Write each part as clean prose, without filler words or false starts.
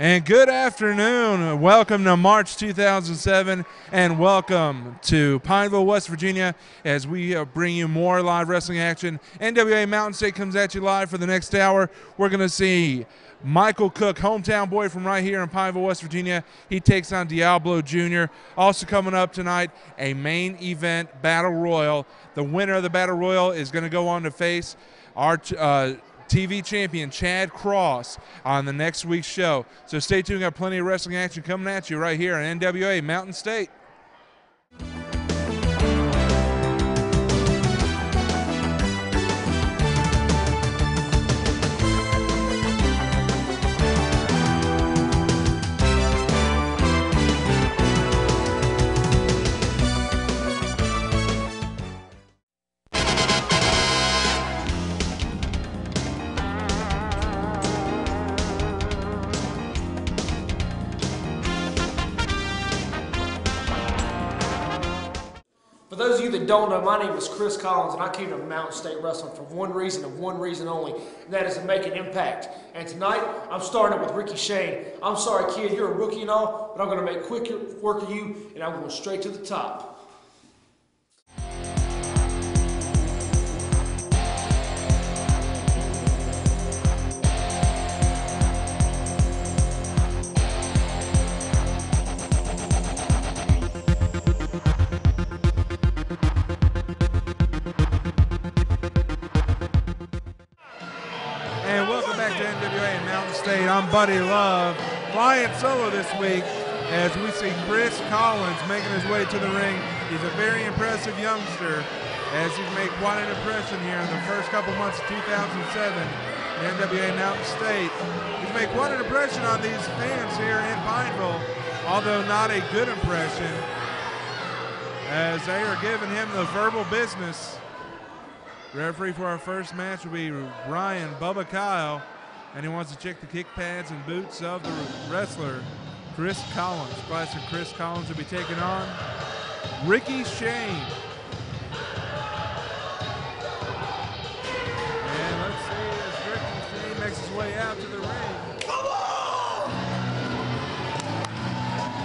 And good afternoon. Welcome to March 2007, and welcome to Pineville, West Virginia, as we bring you more live wrestling action. NWA Mountain State comes at you live for the next hour. We're going to see Michael Cook, hometown boy from right here in Pineville, West Virginia. He takes on Diablo Jr. Also coming up tonight, a main event battle royal. The winner of the battle royal is going to go on to face our TV champion Chad Cross on the next week's show. So stay tuned. Got plenty of wrestling action coming at you right here on NWA Mountain State. For those of you that don't know, my name is Chris Collins, and I came to Mountain State Wrestling for one reason and one reason only, and that is to make an impact. And tonight, I'm starting with Ricky Shane. I'm sorry, kid, you're a rookie and all, but I'm going to make quick work of you, and I'm going straight to the top. I'm Buddy Love, flying solo this week as we see Chris Collins making his way to the ring. He's a very impressive youngster as he's made quite an impression here in the first couple months of 2007 in NWA Mountain State. He's made quite an impression on these fans here in Pineville, although not a good impression, as they are giving him the verbal business. Referee for our first match will be Ryan Bubba Kyle, and he wants to check the kick pads and boots of the wrestler, Chris Collins. Classic Chris Collins will be taking on Ricky Shane. And let's see as Ricky Shane makes his way out to the ring. Come on!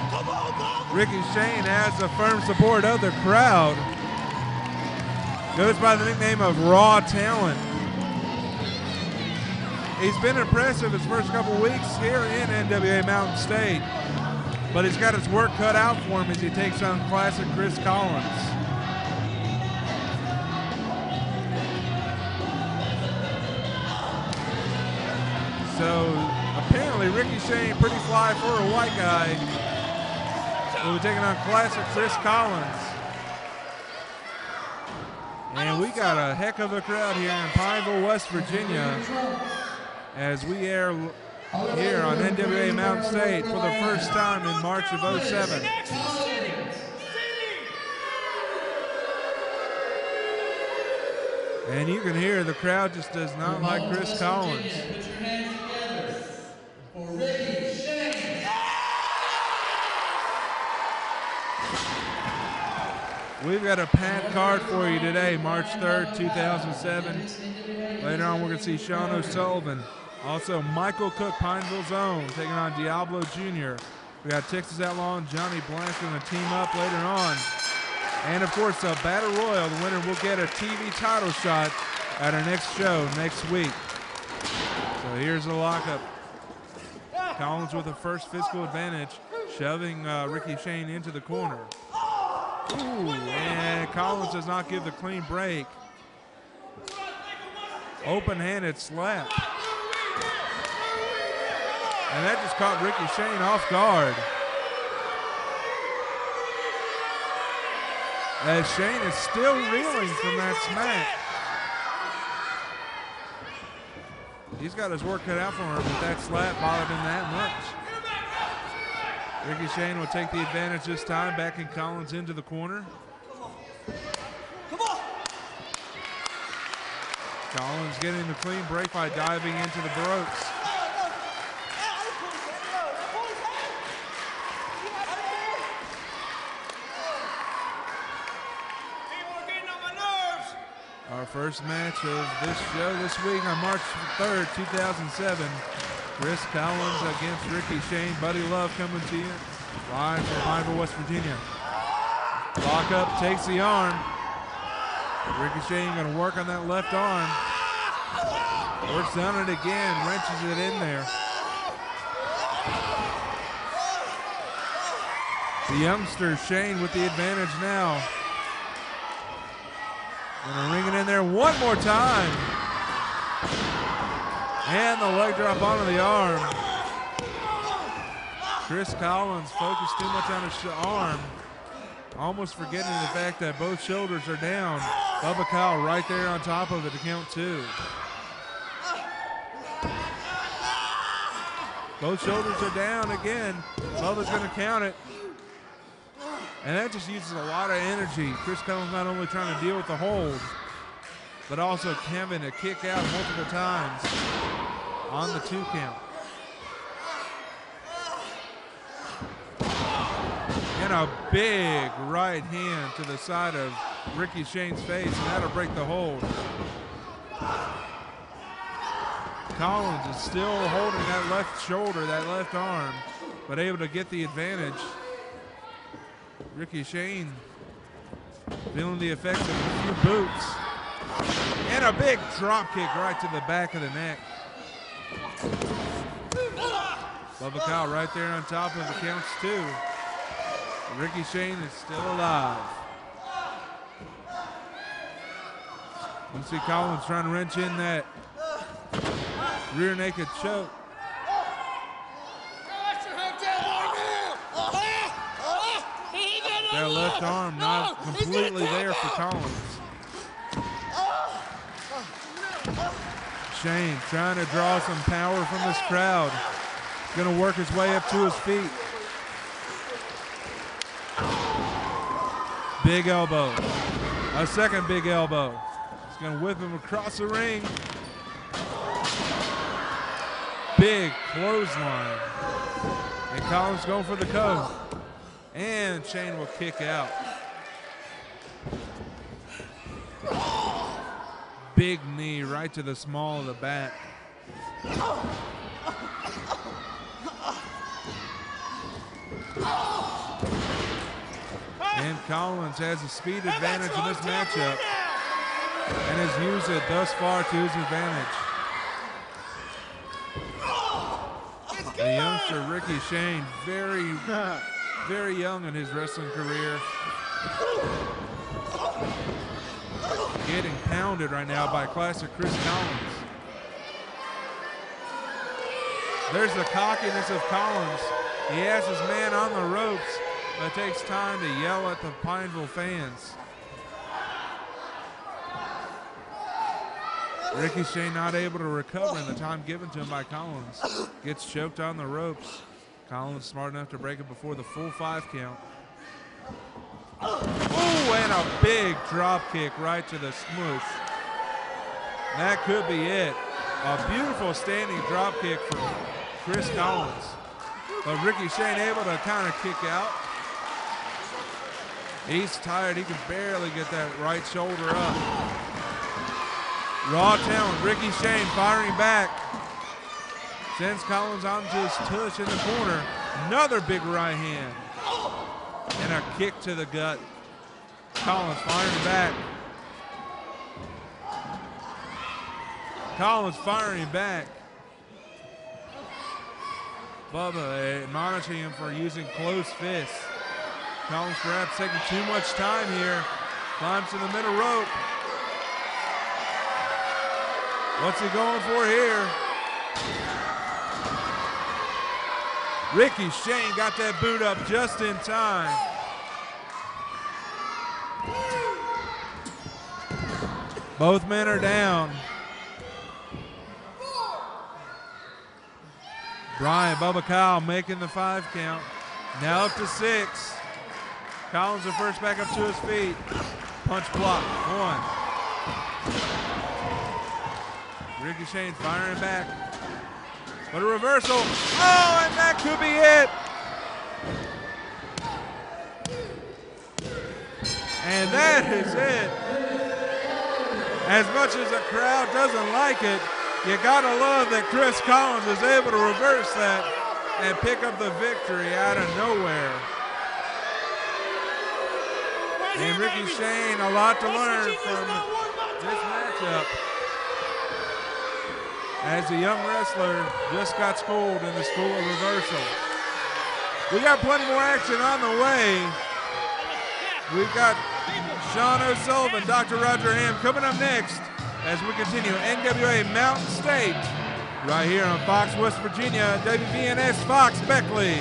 Come on! Ricky Shane has the firm support of the crowd. Goes by the nickname of Raw Talent. He's been impressive his first couple weeks here in NWA Mountain State, but he's got his work cut out for him as he takes on classic Chris Collins. So apparently Ricky Shane, pretty fly for a white guy, will be taking on classic Chris Collins. And we got a heck of a crowd here in Pineville, West Virginia, as we air here on NWA Mountain State for the first time in March of 07. And you can hear the crowd just does not like Chris Collins. We've got a packed card for you today, March 3rd, 2007. Later on, we're going to see Sean O'Sullivan. Also, Michael Cook, Pineville's own, taking on Diablo Jr. We got Texas Outlaw and Johnny Blanchard going to team up later on. And, of course, a Battle Royal. The winner will get a TV title shot at our next show next week. So here's the lockup. Collins with the first physical advantage, shoving Ricky Shane into the corner. Ooh, and Collins does not give the clean break. Open-handed slap. And that just caught Ricky Shane off guard. As Shane is still reeling from that smack. He's got his work cut out for him, but that slap bothered him that much. Ricky Shane will take the advantage this time, backing Collins into the corner. Come on. Collins getting the clean break by diving into the ropes. Our first match of this show this week on March 3rd, 2007. Chris Collins against Ricky Shane. Buddy Love coming to you live from Pineville, West Virginia. Lock up, takes the arm. Ricky Shane going to work on that left arm. Works on it again, wrenches it in there. The youngster Shane with the advantage now. Gonna ring it in there one more time. And the leg drop onto the arm. Chris Collins focused too much on his arm, almost forgetting the fact that both shoulders are down. Bubba Kyle right there on top of it to count 2. Both shoulders are down again. Bubba's going to count it. And that just uses a lot of energy. Chris Collins not only trying to deal with the hold, but also having to kick out multiple times on the 2 count. And a big right hand to the side of Ricky Shane's face, and that'll break the hold. Collins is still holding that left shoulder, that left arm, but able to get the advantage. Ricky Shane feeling the effects of a few boots. And a big drop kick right to the back of the neck. Bubba Kyle right there on top of the counts 2. Ricky Shane is still alive. You see Collins trying to wrench in that rear naked choke. That left arm not completely there for Collins. Shane trying to draw some power from this crowd. He's going to work his way up to his feet. Big elbow. A second big elbow. He's going to whip him across the ring. Big clothesline. And Collins going for the cover. And Shane will kick out. Big knee right to the small of the back. And Collins has a speed advantage in this matchup and has used it thus far to his advantage. The youngster Ricky Shane, very young in his wrestling career. Getting pounded right now by classic Chris Collins. There's the cockiness of Collins. He has his man on the ropes, but it takes time to yell at the Pineville fans. Ricky Shane not able to recover in the time given to him by Collins. Gets choked on the ropes. Collins smart enough to break it before the full 5 count. Oh, and a big drop kick right to the smooth. That could be it. A beautiful standing drop kick for Chris Collins. But Ricky Shane able to kind of kick out. He's tired. He can barely get that right shoulder up. Raw talent. Ricky Shane firing back. Sends Collins onto his tush in the corner. Another big right hand. And a kick to the gut. Collins firing back. Collins firing back. Bubba admonishing him for using closed fists. Collins perhaps taking too much time here. Climbs to the middle rope. What's he going for here? Ricky Shane got that boot up just in time. Both men are down. Brian Bubba Kyle making the 5 count. Now up to 6. Collins the first back up to his feet. Punch block. 1. Ricky Shane firing back. But a reversal. Oh, and that could be it. And that is it. As much as the crowd doesn't like it, You gotta love that Chris Collins is able to reverse that and pick up the victory out of nowhere. And Ricky Shane, a lot to learn from this matchup, as a young wrestler just got schooled in the school of reversal. We got plenty more action on the way. We've got Sean O'Sullivan, Dr. Roger Hamm coming up next as we continue NWA Mountain State right here on Fox West Virginia, WVNS Fox Beckley.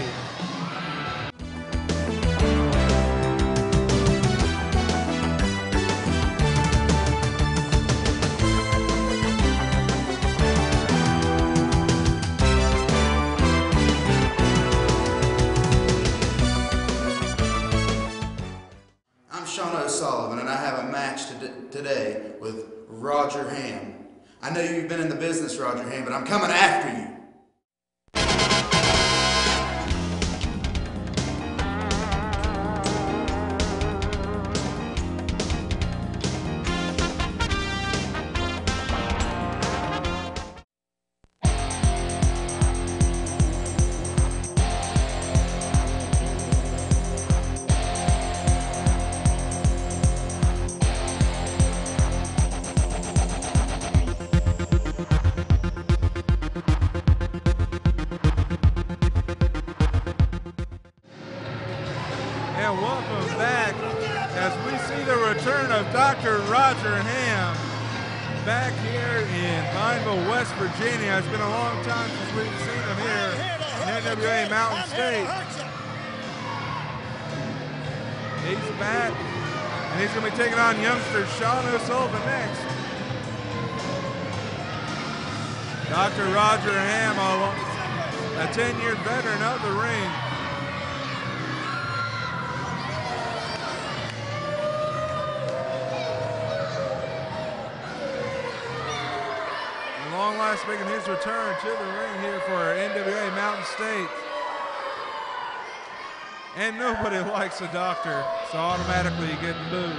I'm Sean O'Sullivan, and I have a match today with Roger Hamm. I know you've been in the business, Roger Hamm, but I'm coming after you. Welcome back as we see the return of Dr. Roger Hamm back here in Pineville, West Virginia. It's been a long time since we've seen him here in NWA Mountain State. He's back, and he's going to be taking on youngster Sean O'Sullivan next. Dr. Roger Hamm, a 10-year veteran of the ring. Long last making his return to the ring here for NWA Mountain State. And nobody likes a doctor, so automatically you get booed.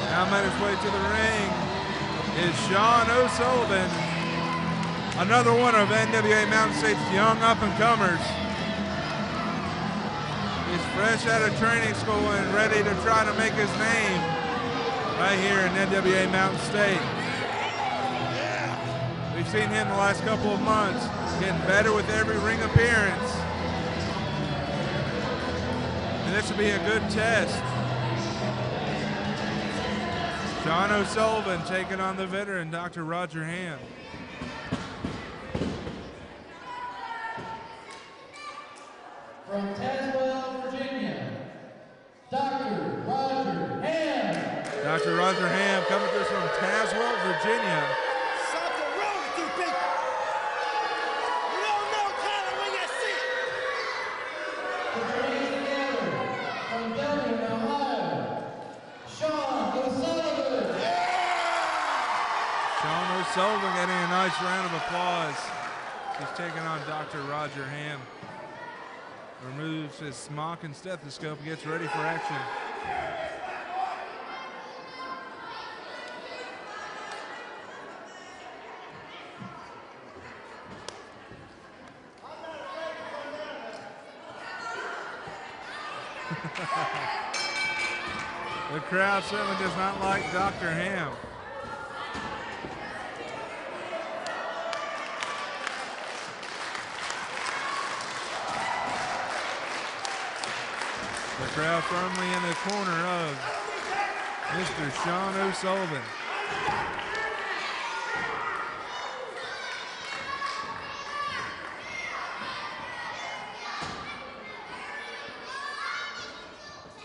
Now made his way to the ring is Sean O'Sullivan, another one of NWA Mountain State's young up-and-comers. He's fresh out of training school and ready to try to make his name right here in NWA Mountain State. We've seen him the last couple of months getting better with every ring appearance. And this will be a good test. Sean O'Sullivan taking on the veteran, Dr. Roger Hamm. From Tazewell, Virginia, Dr. Roger Hamm. Dr. Roger Hamm coming to us from Tazewell, Virginia. Something wrong with you people. You don't know talent when you see it. From Billings, Ohio, Sean O'Sullivan. Sean O'Sullivan getting a nice round of applause. He's taking on Dr. Roger Hamm. Removes his smock and stethoscope and gets ready for action. The crowd certainly does not like Dr. Hamm. The crowd firmly in the corner of Mr. Sean O'Sullivan.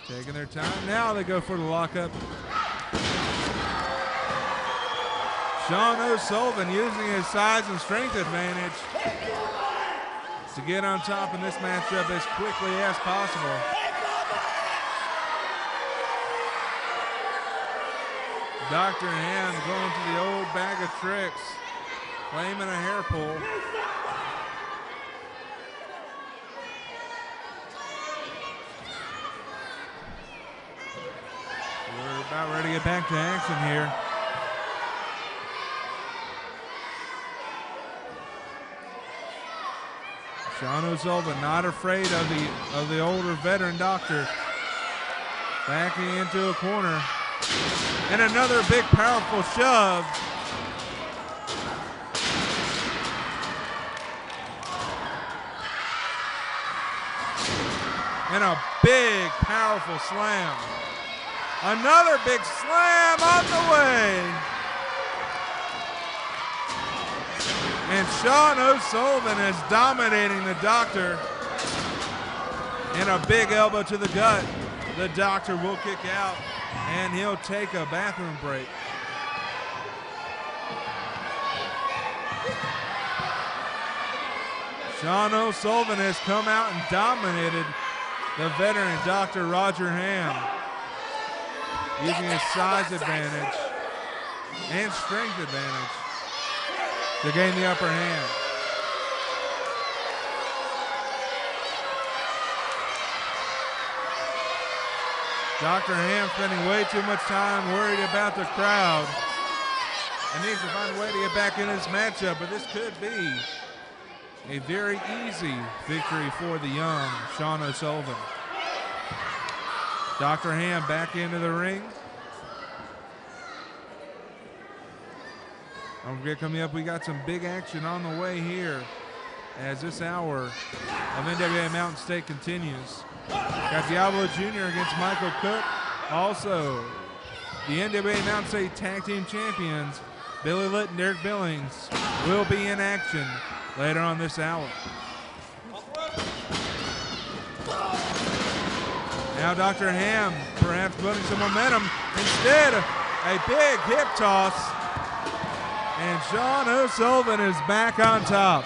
Taking their time. Now they go for the lockup. Sean O'Sullivan using his size and strength advantage to get on top in this matchup as quickly as possible. Dr. Hamm going to the old bag of tricks, claiming a hair pull. back to action here. Sean O'Sullivan not afraid of the older veteran doctor. Backing into a corner. And another big powerful shove. And a big powerful slam. Another big slam on the way. And Sean O'Sullivan is dominating the doctor. And a big elbow to the gut. The doctor will kick out, and he'll take a bathroom break. Sean O'Sullivan has come out and dominated the veteran Dr. Roger Hamm, using his size advantage and strength advantage to gain the upper hand. Dr. Hamm spending way too much time worried about the crowd and needs to find a way to get back in this matchup, but this could be a very easy victory for the young Sean O'Sullivan. Dr. Hamm back into the ring. Don't forget, coming up, we got some big action on the way here as this hour of NWA Mountain State continues. Got Diablo Jr. against Michael Cook. Also, the NWA Mountain State Tag Team Champions, Billy Litt and Derik Billings, will be in action later on this hour. Now Dr. Hamm perhaps building some momentum. Instead, a big hip toss. And Sean O'Sullivan is back on top.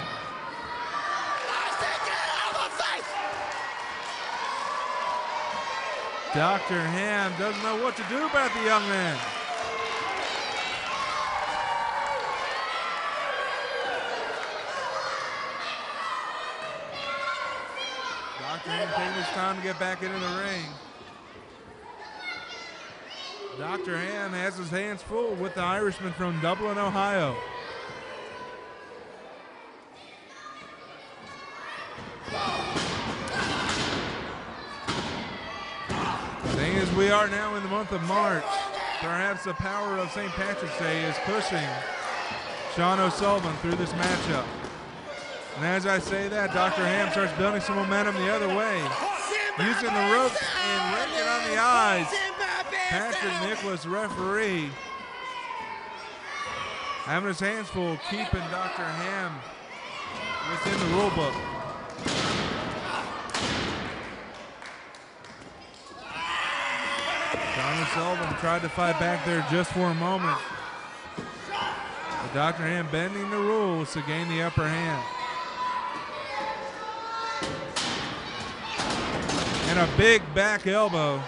Dr. Hamm doesn't know what to do about the young man. Dr. Hamm taking his time to get back into the ring. Dr. Hamm has his hands full with the Irishman from Dublin, Ohio. Seeing as we are now in the month of March, perhaps the power of St. Patrick's Day is pushing Sean O'Sullivan through this matchup. And as I say that, Dr. Hamm starts building some momentum the other way, using the ropes and raking on the eyes. Patrick Nicholas, referee, having his hands full, keeping Dr. Hamm within the rule book. Sean O'Sullivan tried to fight back there just for a moment. But Dr. Hamm bending the rules to gain the upper hand. And a big back elbow.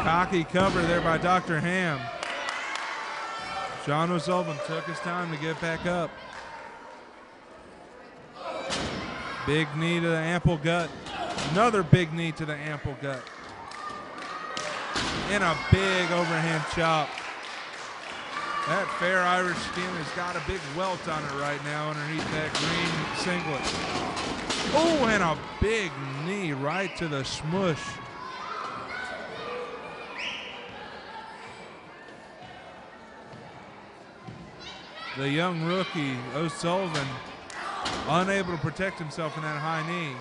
Cocky cover there by Dr. Hamm. Sean O'Sullivan took his time to get back up. Big knee to the ample gut. Another big knee to the ample gut. And a big overhand chop. That fair Irish skin has got a big welt on it right now underneath that green singlet. Oh, and a big knee right to the smush. The young rookie, O'Sullivan, unable to protect himself in that high knee.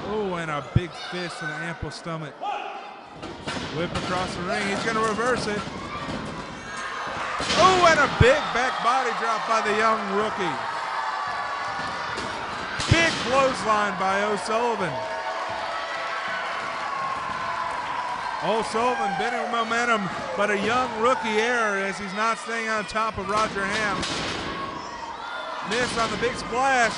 Oh, and a big fist to the ample stomach. Whip across the ring, he's gonna reverse it. Oh, and a big back body drop by the young rookie. Big clothesline by O'Sullivan. O'Sullivan bending with momentum, but a young rookie error as he's not staying on top of Roger Hamm. Miss on the big splash.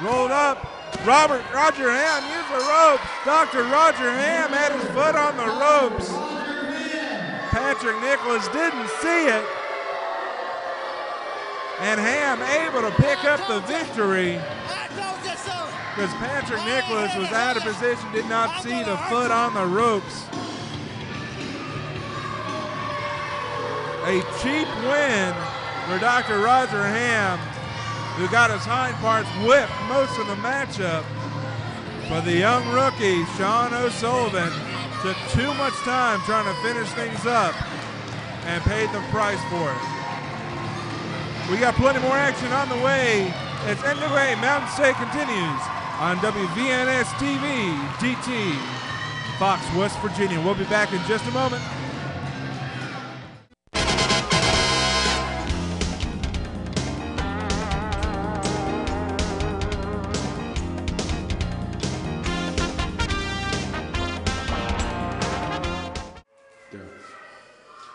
Rolled up. Roger Hamm used the ropes. Dr. Roger Hamm had his foot on the ropes. Patrick Nicholas didn't see it. And Hamm able to pick up the victory. because Patrick Nicholas was out of position, did not see the foot on the ropes. A cheap win for Dr. Roger Hamm, who got his hind parts whipped most of the matchup. But the young rookie, Sean O'Sullivan, took too much time trying to finish things up and paid the price for it. We got plenty more action on the way as NWA Mountain State continues on WVNS TV, DT, Fox, West Virginia. We'll be back in just a moment.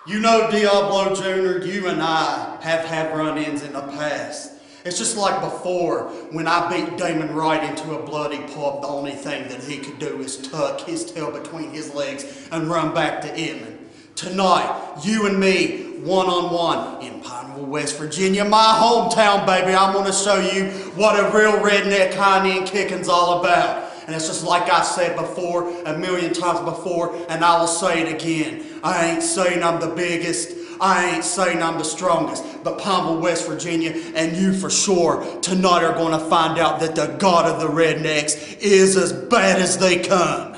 You know, Diablo Jr., you and I have had run-ins in the past. It's just like before, when I beat Damon Wright into a bloody pulp, the only thing that he could do is tuck his tail between his legs and run back to Edmond. Tonight, you and me, one-on-one in Pineville, West Virginia, my hometown, baby. I'm going to show you what a real redneck hind-end kicking's all about. And it's just like I said before, a million times before, and I will say it again. I ain't saying I'm the biggest, I ain't saying I'm the strongest, but Pineville, West Virginia, and you for sure, tonight are going to find out that the God of the Rednecks is as bad as they come.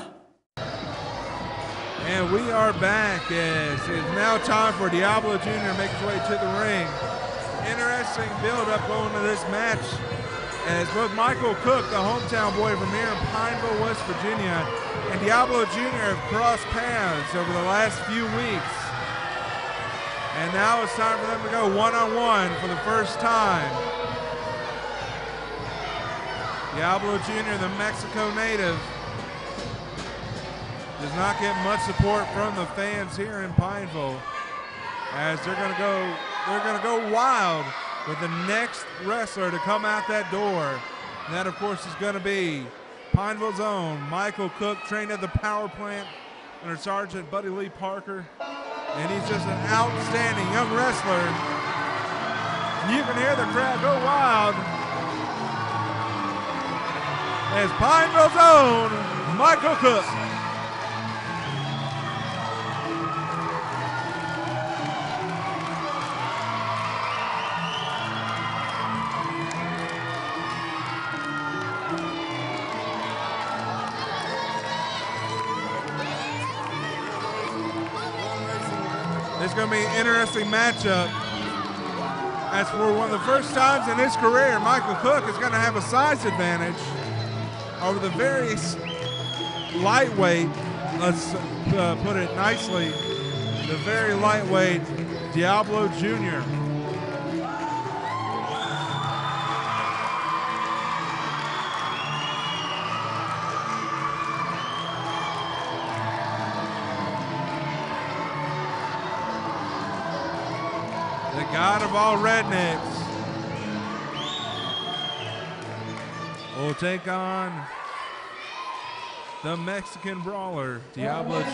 And we are back as it's now time for Diablo Jr. to make his way to the ring. Interesting build-up going to this match, as both Michael Cook, the hometown boy from here in Pineville, West Virginia, and Diablo Jr. have crossed paths over the last few weeks. And now it's time for them to go one-on-one for the first time. Diablo Jr., the Mexico native, does not get much support from the fans here in Pineville, as they're gonna go wild with the next wrestler to come out that door. And that, of course, is going to be Pineville's own Michael Cook, trained at the power plant under Sergeant Buddy Lee Parker. And he's just an outstanding young wrestler. And you can hear the crowd go wild as Pineville's own Michael Cook. It's going to be an interesting matchup. As for one of the first times in his career, Michael Cook is going to have a size advantage over the very lightweight, let's put it nicely, the very lightweight Diablo Jr. God of all rednecks will take on the Mexican brawler, Diablo Jr.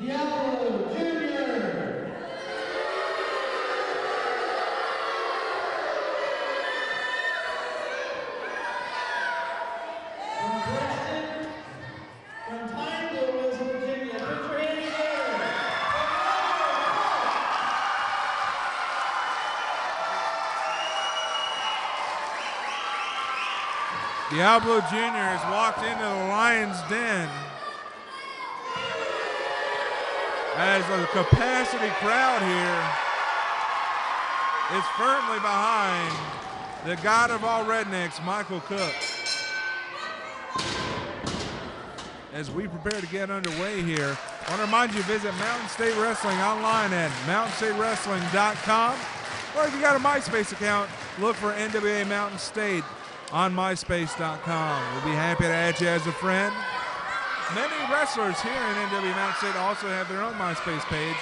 Diablo Jr. From Preston, from Pineville, West Virginia, put your hands together. Diablo Jr. has walked into the Lion's Den as a capacity crowd here is firmly behind the God of all rednecks, Michael Cook. As we prepare to get underway here, I want to remind you, visit Mountain State Wrestling online at mountainstatewrestling.com, or if you got a MySpace account, look for NWA Mountain State on myspace.com. We'll be happy to add you as a friend. Many wrestlers here in NWA Mountain State also have their own MySpace page,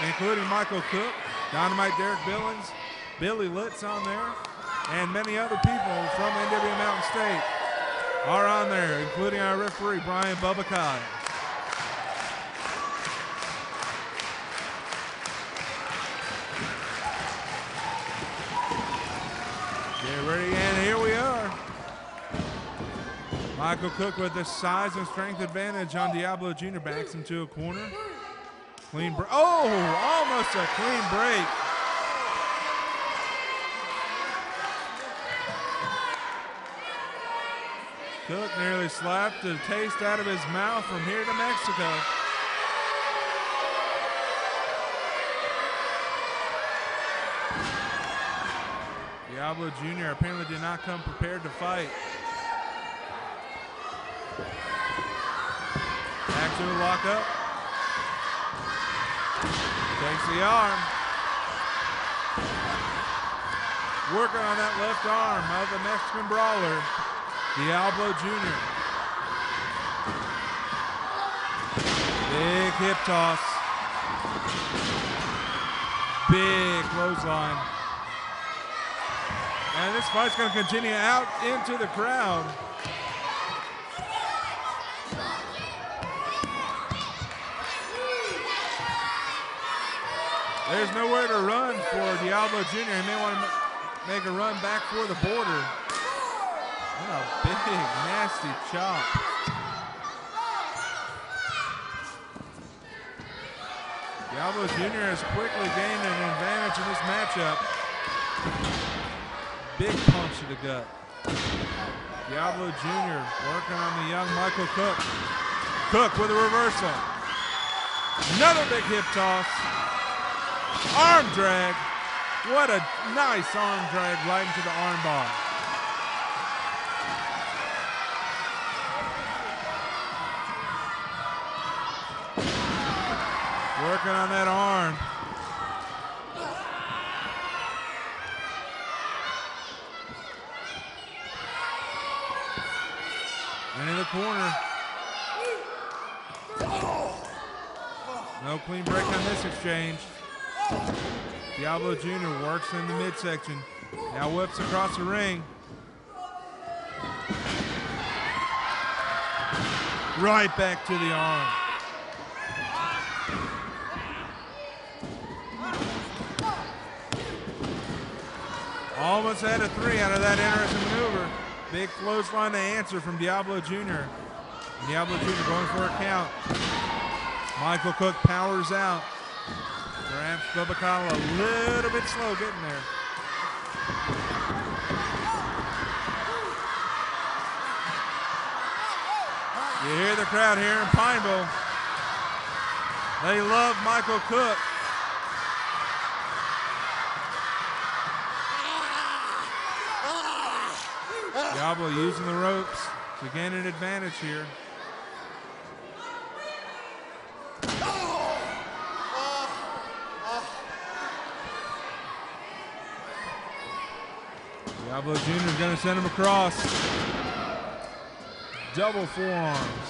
including Michael Cook, Dynamite Derik Billings, Billy Litz on there, and many other people from NWA Mountain State are on there, including our referee, Brian Bubba Kai. Get ready, and here we are. Michael Cook with the size and strength advantage on Diablo Jr. Backs him to a corner. Clean break. Oh, almost a clean break. Cook nearly slapped the taste out of his mouth from here to Mexico. Diablo Jr. apparently did not come prepared to fight. Back to a lockup. Takes the arm. Working on that left arm of the Mexican brawler, Diablo Jr. Big hip toss. Big clothesline. And this fight's going to continue out into the crowd. There's nowhere to run for Diablo Jr. He may want to make a run back for the border. What a big, nasty chop. Diablo Jr. has quickly gained an advantage in this matchup. Big punch to the gut. Diablo Jr. working on the young Michael Cook. Cook with a reversal. Another big hip toss. Arm drag. What a nice arm drag right into the arm bar. Working on that arm. Into the corner. No clean break on this exchange. Diablo Jr. works in the midsection. Now whips across the ring. Right back to the arm. Almost had a 3 out of that interesting maneuver. Big clothesline to answer from Diablo Jr. Diablo Jr. going for a count. Michael Cook powers out. Perhaps Bubba Kyle a little bit slow getting there. You hear the crowd here in Pineville. They love Michael Cook. Diablo using the ropes to gain an advantage here. Diablo Jr. is going to send him across. Double forearms.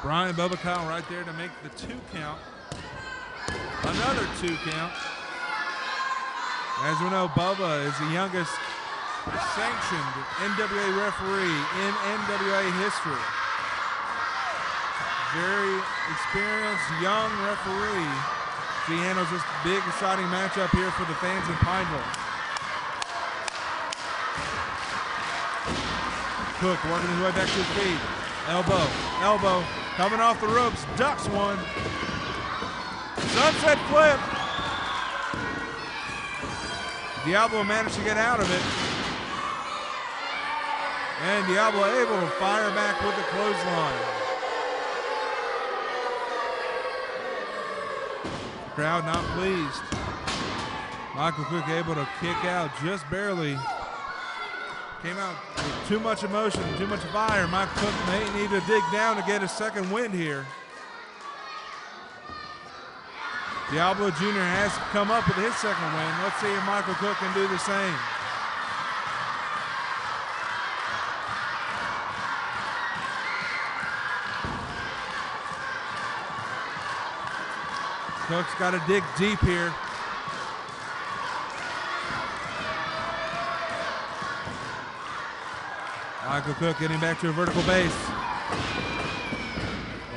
Brian Bubba Kyle right there to make the 2 count. Another 2 count. As we know, Bubba is the youngest sanctioned NWA referee in NWA history. Very experienced young referee. He handles this big exciting matchup here for the fans in Pineville. Cook working his way back to his feet. Elbow, coming off the ropes, ducks one. Sunset flip. Diablo managed to get out of it. And Diablo able to fire back with the clothesline. The crowd not pleased. Michael Cook able to kick out just barely. Came out with too much emotion, too much fire. Michael Cook may need to dig down to get a second wind here. Diablo Jr. has come up with his second win. Let's see if Michael Cook can do the same. Cook's got to dig deep here. Michael Cook getting back to a vertical base.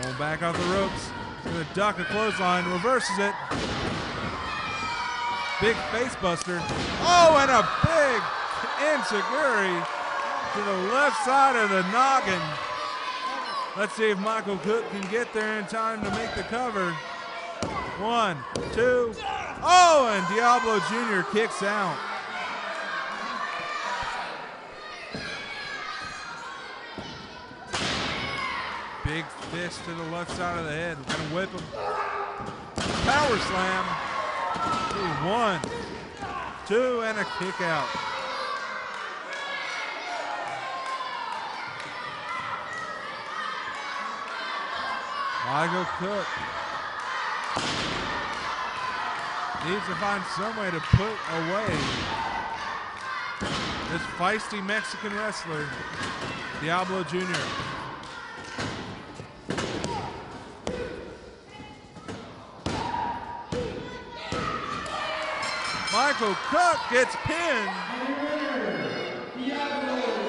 Going back off the ropes. Gonna duck a clothesline, reverses it. Big face buster. Oh, and a big enziguri to the left side of the noggin. Let's see if Michael Cook can get there in time to make the cover. 1, 2. Oh, and Diablo Jr. kicks out. Big fist to the left side of the head. We're gonna whip him. Power slam. 1, 2, and a kick out. Michael Cook needs to find some way to put away this feisty Mexican wrestler, Diablo Jr. Michael Cook gets pinned.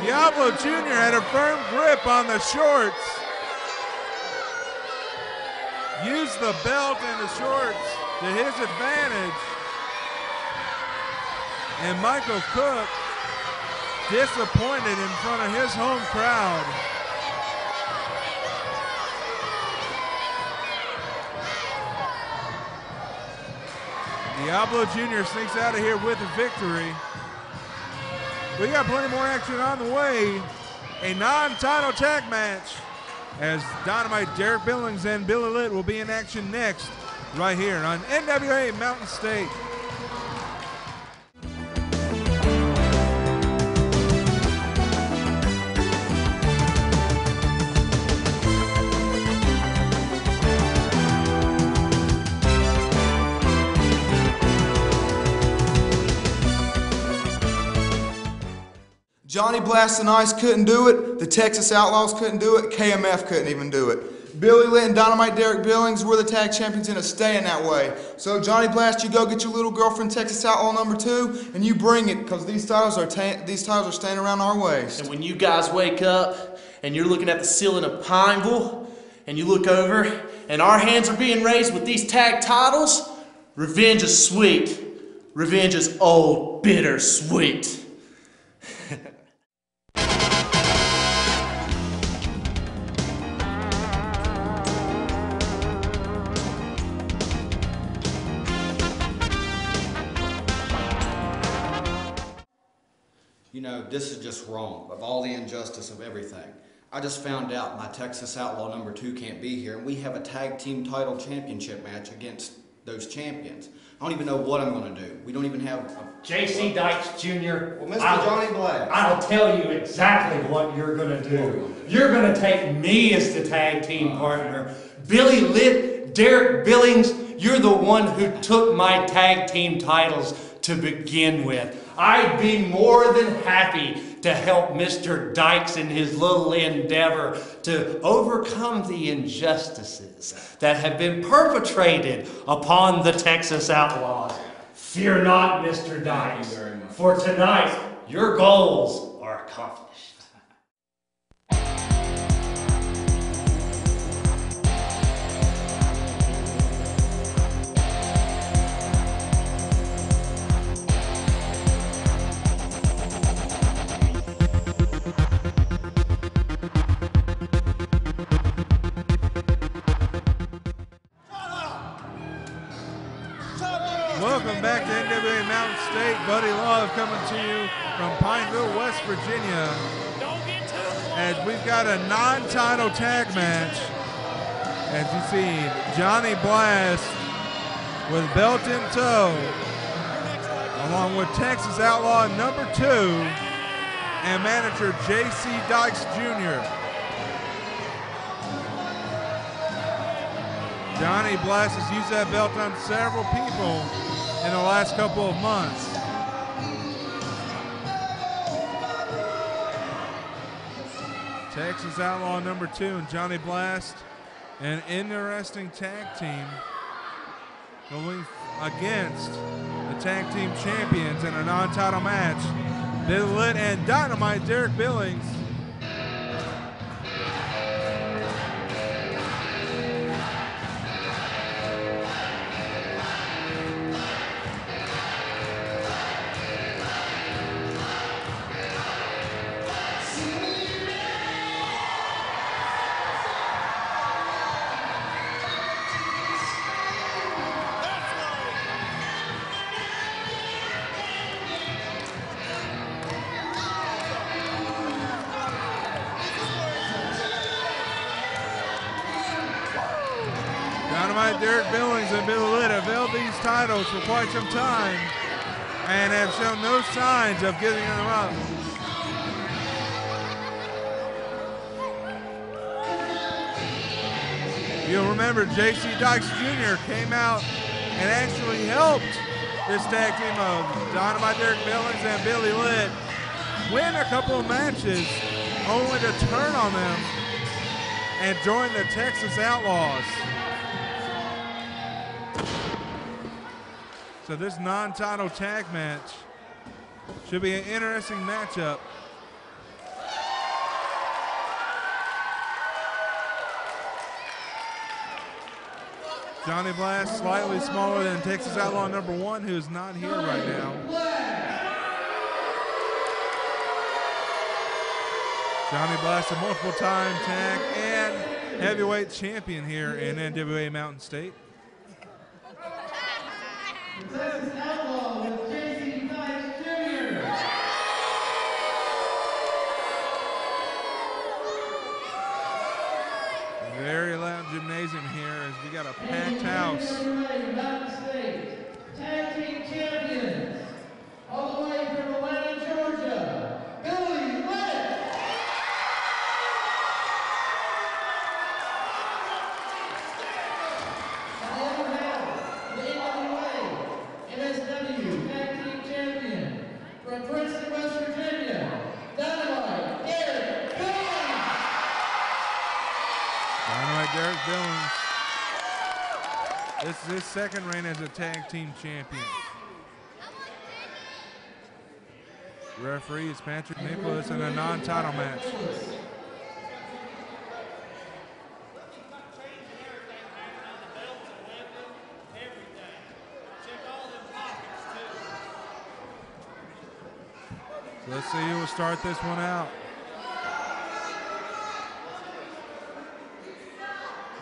Diablo Jr. had a firm grip on the shorts. Used the belt and the shorts to his advantage. And Michael Cook disappointed in front of his home crowd. Diablo Jr. sneaks out of here with a victory. We got plenty more action on the way. A non-title tag match as Dynamite Derik Billings and Billy Litt will be in action next right here on NWA Mountain State. Johnny Blast and Ice couldn't do it. The Texas Outlaws couldn't do it. KMF couldn't even do it. Billy Litt and Dynamite Derik Billings were the tag champions and it's staying that way. So Johnny Blast, you go get your little girlfriend Texas Outlaw number 2 and you bring it because these titles are staying around our waist. And when you guys wake up and you're looking at the ceiling of Pineville and you look over and our hands are being raised with these tag titles, revenge is sweet. Revenge is old, bitter sweet. You know, this is just wrong, of all the injustice of everything. I just found out my Texas Outlaw number 2 can't be here, and we have a tag team title championship match against those champions. I don't even know what I'm going to do. We don't even have a... J.C. Dykes Jr. Well, Mr. Johnny Black. I'll tell you exactly what you're going to do. You're going to take me as the tag team partner. Billy Litt, Derik Billings, you're the one who took my tag team titles to begin with. I'd be more than happy to help Mr. Dykes in his little endeavor to overcome the injustices that have been perpetrated upon the Texas Outlaws. Fear not, Mr. Dykes, for tonight your goals are accomplished. Welcome back to NWA Mountain State. Buddy Love coming to you from Pineville, West Virginia. As we've got a non-title tag match. As you see, Johnny Blast with belt in tow, along with Texas Outlaw number 2 and manager J.C. Dykes Jr. Johnny Blast has used that belt on several people in the last couple of months. Texas Outlaw number 2 and Johnny Blast, an interesting tag team going against the tag team champions in a non-title match, Billy Litt and Dynamite Derik Billings. Dynamite Derek Billings and Billy Litt have held these titles for quite some time and have shown no signs of giving them up. You'll remember J.C. Dykes Jr. came out and actually helped this tag team of Dynamite Derek Billings and Billy Litt win a couple of matches, only to turn on them and join the Texas Outlaws. So this non-title tag match should be an interesting matchup. Johnny Blast, slightly smaller than Texas Outlaw number 1, who is not here right now. Johnny Blast, a multiple-time tag and heavyweight champion here in NWA Mountain State. Texas Outlaw with J.C. Dykes Jr. Very loud gymnasium here as we got a packed house. Mountain State Tag Team Champions, all the way from Atlanta, Georgia, Billy Litt. On the other half, the NWA MSW Tag Team Champion from Princeton, West Virginia, Dynamite Derek Billings. Dynamite Derek Billings. This is his second reign as a tag team champion. Referee is Patrick Nicholas in a non-title match. So let's see who will start this one out.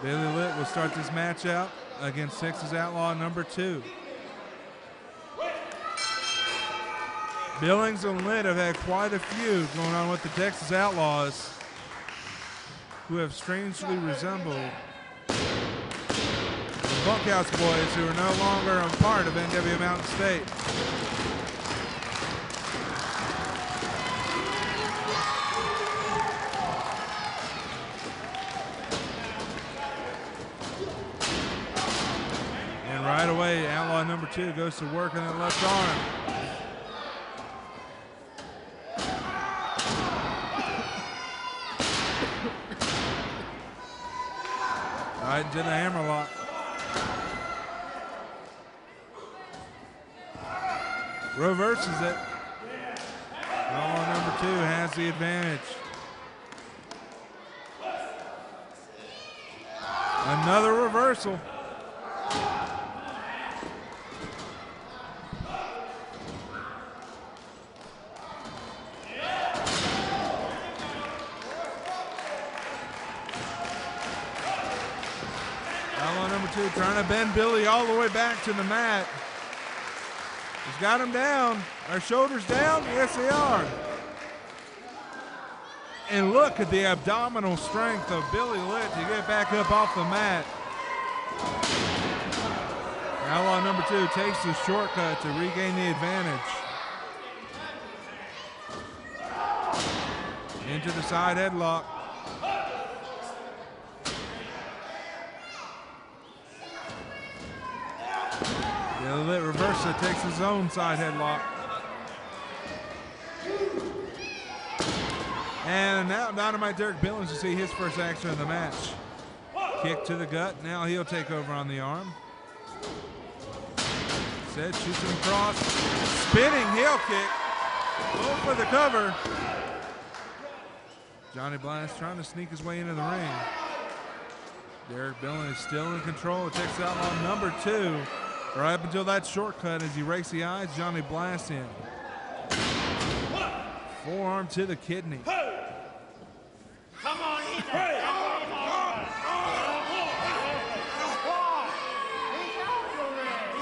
Billy Litt will start this match out against Texas Outlaw number 2. Billings and Litt have had quite a feud going on with the Texas Outlaws, who have strangely resembled the Bunkhouse Boys, who are no longer a part of NWA Mountain State. And right away, Outlaw number 2 goes to work on that left arm. Right into the hammerlock. Reverses it. Outlaw number 2 has the advantage. Another reversal. Outlaw number 2 trying to bend Billy all the way back to the mat. He's got him down. Are shoulders down? Yes, they are. And look at the abdominal strength of Billy Litt to get back up off the mat. Outlaw number 2 takes the shortcut to regain the advantage. Into the side headlock. Billy Litt reverses it, takes his own side headlock. And now Dynamite Derek Billings will see his first action of the match. Kick to the gut. Now he'll take over on the arm. Said shoots him across. Spinning heel kick. Going for the cover. Johnny Blast trying to sneak his way into the ring. Derek Billings is still in control. It takes Outlaw number 2. Right up until that shortcut as he rakes the eyes, Johnny Blast in. Forearm to the kidney. Come on, he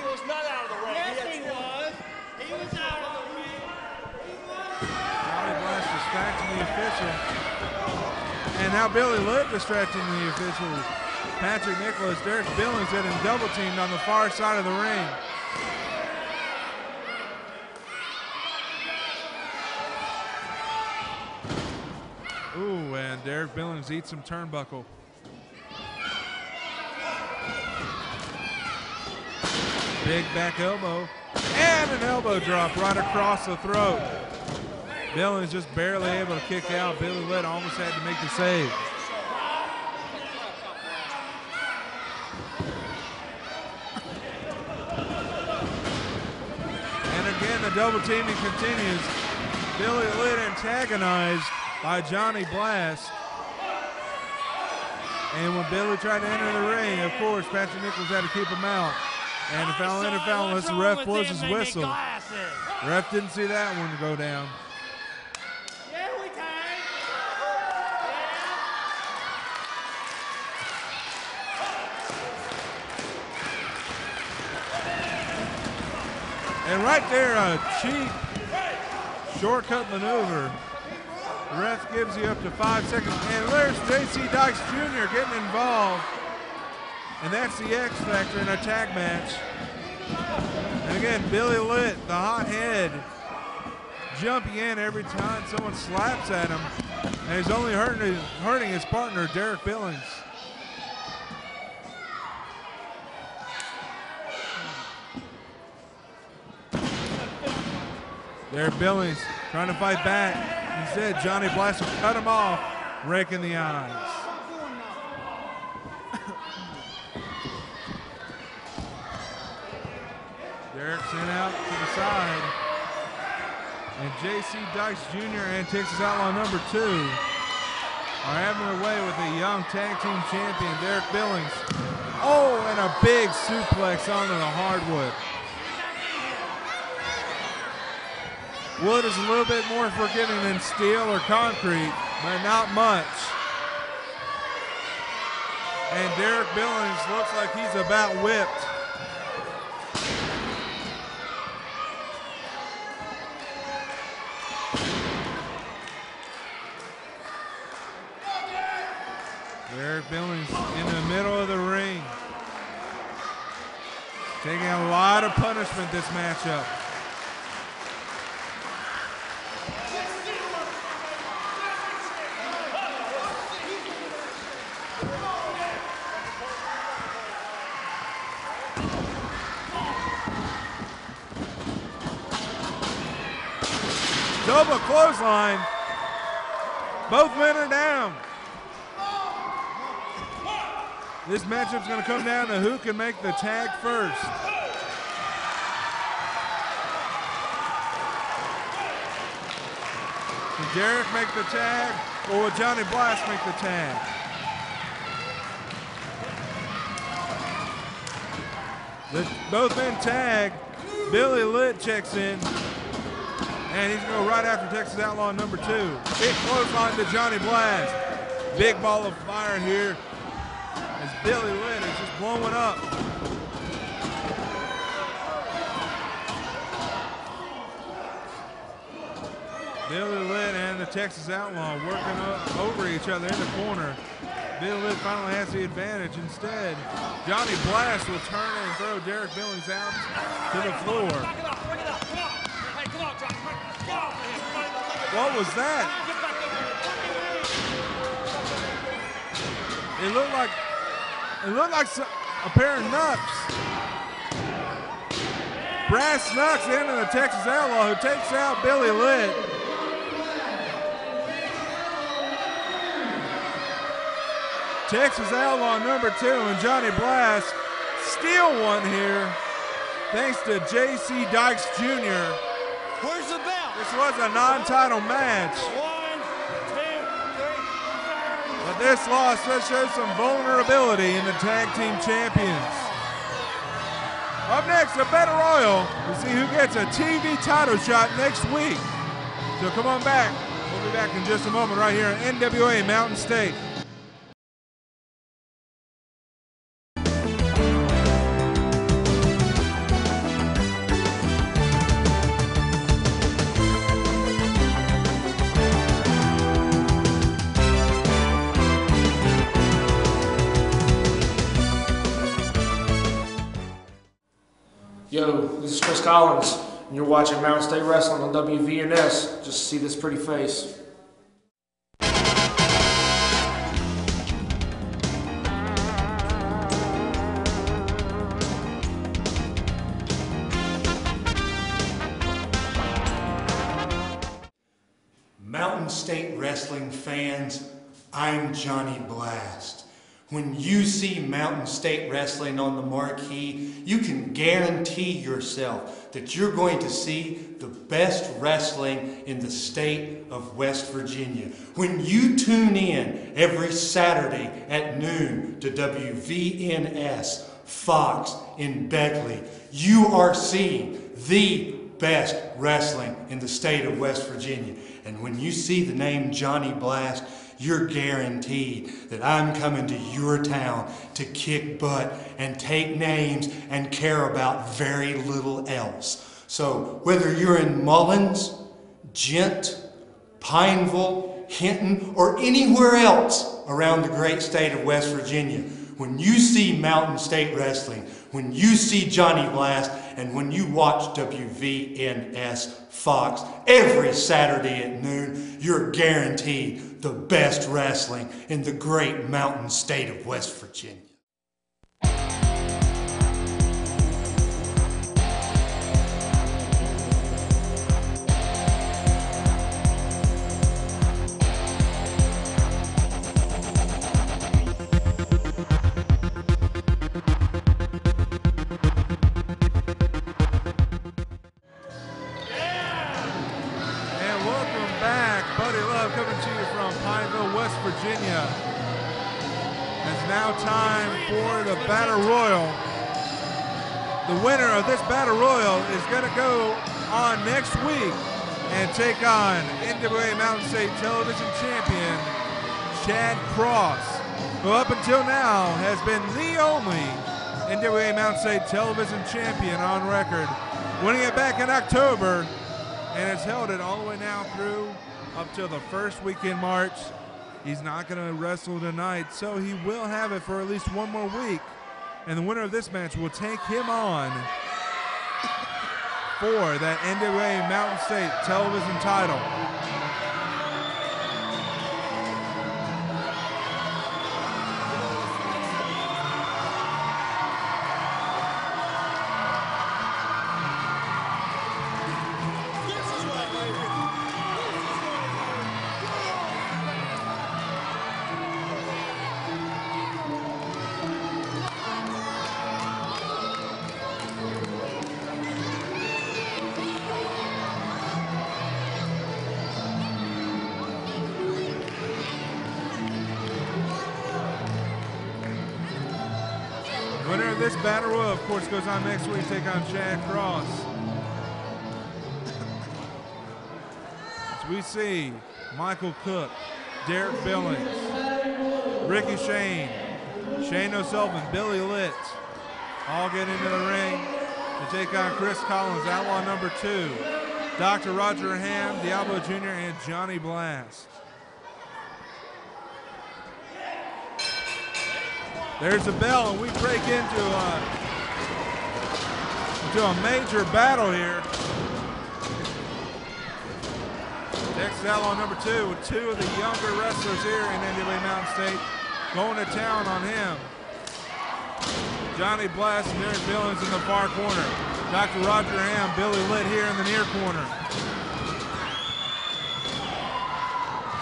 was not out of the ring. Yes, he was. He was out of the ring. Johnny Blast distracting the official. And now Billy Litt distracting the official. Patrick Nicholas, Derik Billings getting double teamed on the far side of the ring. Ooh, and Derik Billings eats some turnbuckle. Big back elbow, and an elbow drop right across the throat. Billings just barely able to kick out. Billy Litt almost had to make the save. And again, the double teaming continues. Billy Litt antagonized by Johnny Blast. And when Billy tried to enter the ring, of course, Patrick Nichols had to keep him out. And the foul in, unless the ref blows his whistle. Ref didn't see that one go down. And right there, a cheap shortcut maneuver. The ref gives you up to 5 seconds. And there's J.C. Dykes Jr. getting involved. And that's the X factor in a tag match. And again, Billy Litt, the hot head, jumping in every time someone slaps at him. And he's only hurting his partner, Derik Billings. Derik Billings trying to fight back. Instead, Johnny Blast will cut him off, raking the eyes. Derik sent out to the side. And J.C. Dykes Jr. and Texas Outlaw number 2 are having their way with the young tag team champion, Derik Billings. Oh, and a big suplex onto the hardwood. Wood is a little bit more forgiving than steel or concrete, but not much. And Derik Billings looks like he's about whipped. Derik Billings in the middle of the ring. Taking a lot of punishment this matchup. Double clothesline. Both men are down. This matchup's going to come down to who can make the tag first. Can Derik make the tag, or will Johnny Blast make the tag? Both men tag. Billy Litt checks in. And he's going to go right after Texas Outlaw number 2. Big clothesline to Johnny Blast. Big ball of fire here as Billy Litt is just blowing up. Billy Litt and the Texas Outlaw working over each other in the corner. Billy Litt finally has the advantage. Instead, Johnny Blast will turn and throw Derik Billings out to the floor. What was that? It looked like a pair of knucks. Brass knucks into the Texas Outlaw, who takes out Billy Litt. Texas Outlaw number 2 and Johnny Blast steal one here, thanks to J.C. Dykes Jr. Where's the belt? This was a non-title match. 1, 2, 3, 4. But this loss does show some vulnerability in the tag team champions. Up next, a Battle Royal to see who gets a TV title shot next week. So come on back. We'll be back in just a moment right here at NWA Mountain State. Yo, this is Chris Collins, and you're watching Mountain State Wrestling on WVNS. Just see this pretty face. Mountain State Wrestling fans, I'm Johnny Blast. When you see Mountain State Wrestling on the marquee, you can guarantee yourself that you're going to see the best wrestling in the state of West Virginia. When you tune in every Saturday at noon to WVNS Fox in Beckley, you are seeing the best wrestling in the state of West Virginia. And when you see the name Johnny Blast, you're guaranteed that I'm coming to your town to kick butt and take names and care about very little else. So whether you're in Mullins, Gent, Pineville, Hinton, or anywhere else around the great state of West Virginia, when you see Mountain State Wrestling, when you see Johnny Blast, and when you watch WVNS Fox every Saturday at noon, you're guaranteed the best wrestling in the great mountain state of West Virginia. Virginia. It's now time for the Battle Royal. The winner of this Battle Royal is going to go on next week and take on NWA Mountain State Television Champion Chad Cross, who up until now has been the only NWA Mountain State Television Champion on record, winning it back in October, and has held it all the way now through up till the first week in March. He's not going to wrestle tonight, so he will have it for at least one more week. And the winner of this match will take him on for that NWA Mountain State Television title. Winner of this Battle Royal, of course, goes on next week to take on Chad Cross. As we see Michael Cook, Derik Billings, Ricky Shane, Shane O'Sullivan, Billy Litt, all get into the ring to take on Chris Collins, Outlaw number 2, Dr. Roger Hamm, Diablo Jr., and Johnny Blast. There's a bell, and we break into a major battle here. Texas Outlaw number 2 with 2 of the younger wrestlers here in NWA Mountain State going to town on him. Johnny Blast and Derik Billings in the far corner. Dr. Roger Hamm, Billy Litt here in the near corner.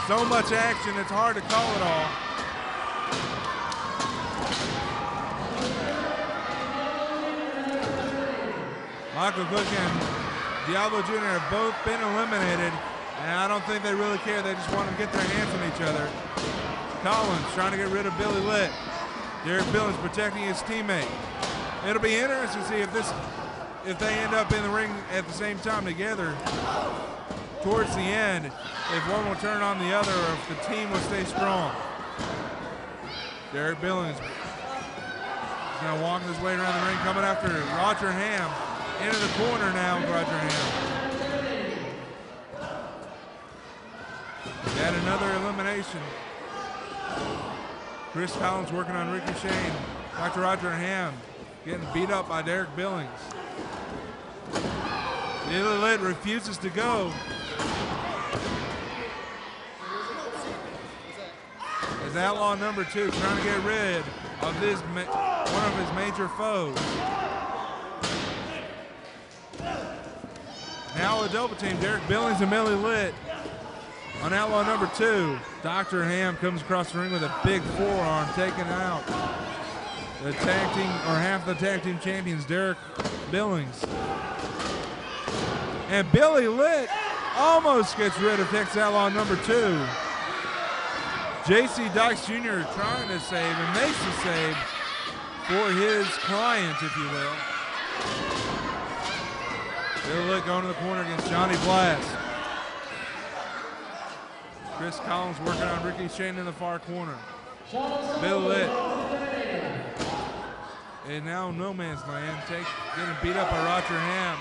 So much action, it's hard to call it all. Michael Cook and Diablo Jr. have both been eliminated, and I don't think they really care. They just want to get their hands on each other. Collins trying to get rid of Billy Litt. Derik Billings protecting his teammate. It'll be interesting to see if they end up in the ring at the same time together towards the end, if one will turn on the other or if the team will stay strong. Derik Billings is now walking his way around the ring, coming after Roger Hamm. Into the corner now, Roger Hamm. Got another elimination. Chris Collins working on Ricky Shane. Dr. Roger Hamm getting beat up by Derik Billings. Billy Litt refuses to go. As Outlaw number 2 trying to get rid of this one of his major foes. Now a double team, Derik Billings and Billy Litt on Outlaw number 2. Dr. Hamm comes across the ring with a big forearm, taking out the tag team, or half the tag team champions, Derik Billings. And Billy Litt almost gets rid of Texas Outlaw number 2. J.C. Dykes Jr. trying to save and makes the save for his client, if you will. Billy Litt going to the corner against Johnny Blast. Chris Collins working on Ricky Shane in the far corner. Billy Litt. And now no man's land, getting beat up by Roger Hamm.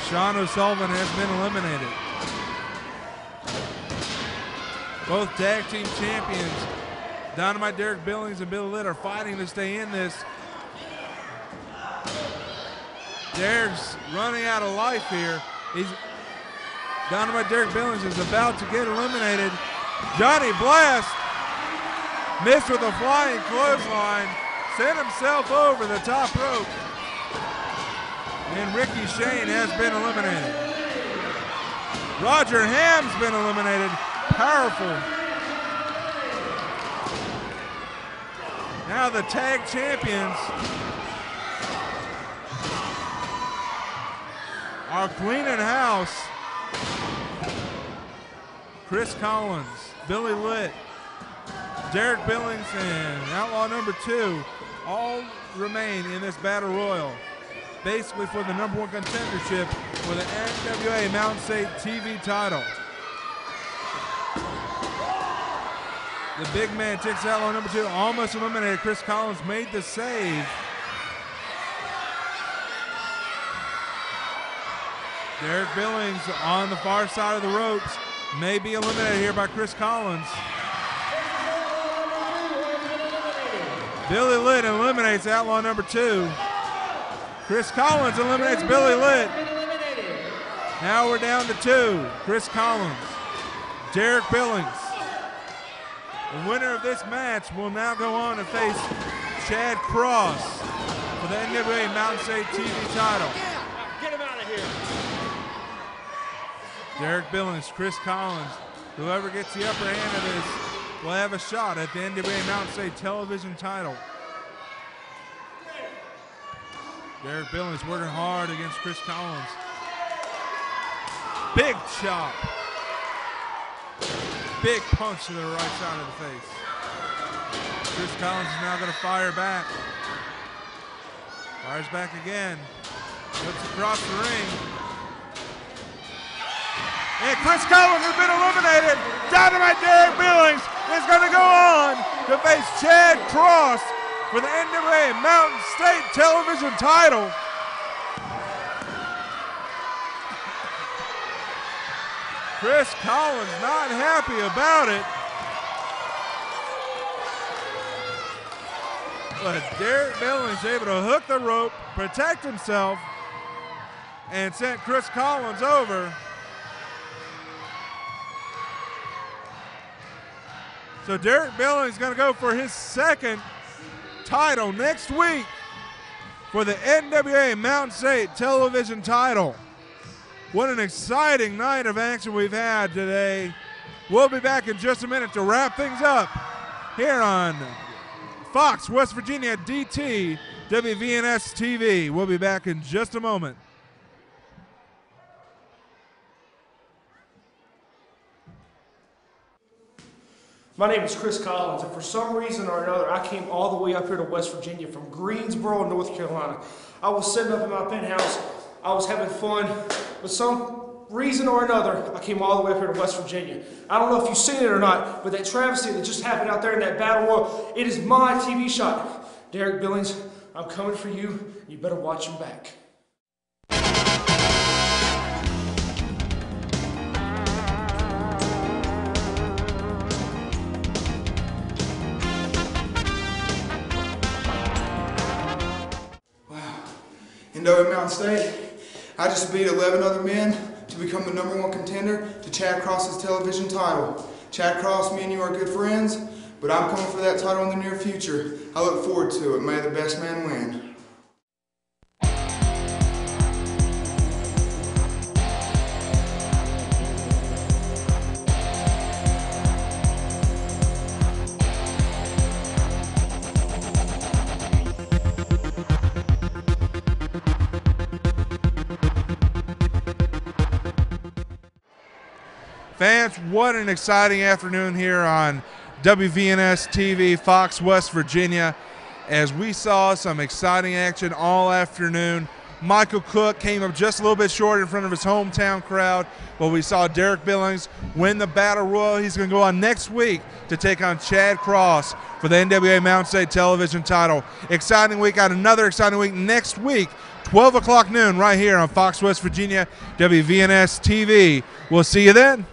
Sean O'Sullivan has been eliminated. Both tag team champions, Dynamite Derik Billings and Billy Litt, are fighting to stay in this. Derik's running out of life here. Dynamite Derik Billings is about to get eliminated. Johnny Blast missed with a flying clothesline, sent himself over the top rope. And Ricky Shane has been eliminated. Roger Hamm's been eliminated. Powerful. Now the tag champions are cleaning house. Chris Collins, Billy Litt, Derik Billings, and Outlaw number 2 all remain in this battle royal, basically for the number 1 contendership for the NWA Mountain State TV title. The big man, Texas Outlaw number 2, almost eliminated. Chris Collins made the save. Derik Billings on the far side of the ropes may be eliminated here by Chris Collins. Billy Litt eliminates Outlaw number 2. Chris Collins eliminates Billy Litt. Now we're down to 2. Chris Collins, Derik Billings. The winner of this match will now go on to face Chad Cross for the NWA Mountain State TV title. Get him out of here. Derik Billings, Chris Collins, whoever gets the upper hand of this will have a shot at the NWA Mountain State television title. Derik Billings working hard against Chris Collins. Big chop. Big punch to the right side of the face. Chris Collins is now going to fire back. Fires back again. Looks across the ring. And Chris Collins has been eliminated. Dynamite Derik Billings is going to go on to face Chad Cross for the NWA Mountain State television title. Chris Collins not happy about it. But Derik Billings able to hook the rope, protect himself, and sent Chris Collins over. So Derik Billings is going to go for his second title next week for the NWA Mountain State television title. What an exciting night of action we've had today. We'll be back in just a minute to wrap things up here on Fox, West Virginia, DT, WVNS TV. We'll be back in just a moment. My name is Chris Collins, and for some reason or another, I came all the way up here to West Virginia from Greensboro, North Carolina. I was sitting up in my penthouse. I was having fun. For some reason or another, I came all the way up here to West Virginia. I don't know if you've seen it or not, but that travesty that just happened out there in that battle royal, it is my TV shot. Derik Billings, I'm coming for you. You better watch him back. NWA Mountain State, I just beat 11 other men to become the #1 contender to Chad Cross's television title. Chad Cross, me and you are good friends, but I'm coming for that title in the near future. I look forward to it. May the best man win. Fans, what an exciting afternoon here on WVNS TV, Fox, West Virginia, as we saw some exciting action all afternoon. Michael Cook came up just a little bit short in front of his hometown crowd, but we saw Derik Billings win the Battle Royal. He's going to go on next week to take on Chad Cross for the NWA Mountain State television title. Exciting week, got another exciting week next week, 12 o'clock noon right here on Fox, West Virginia, WVNS TV. We'll see you then.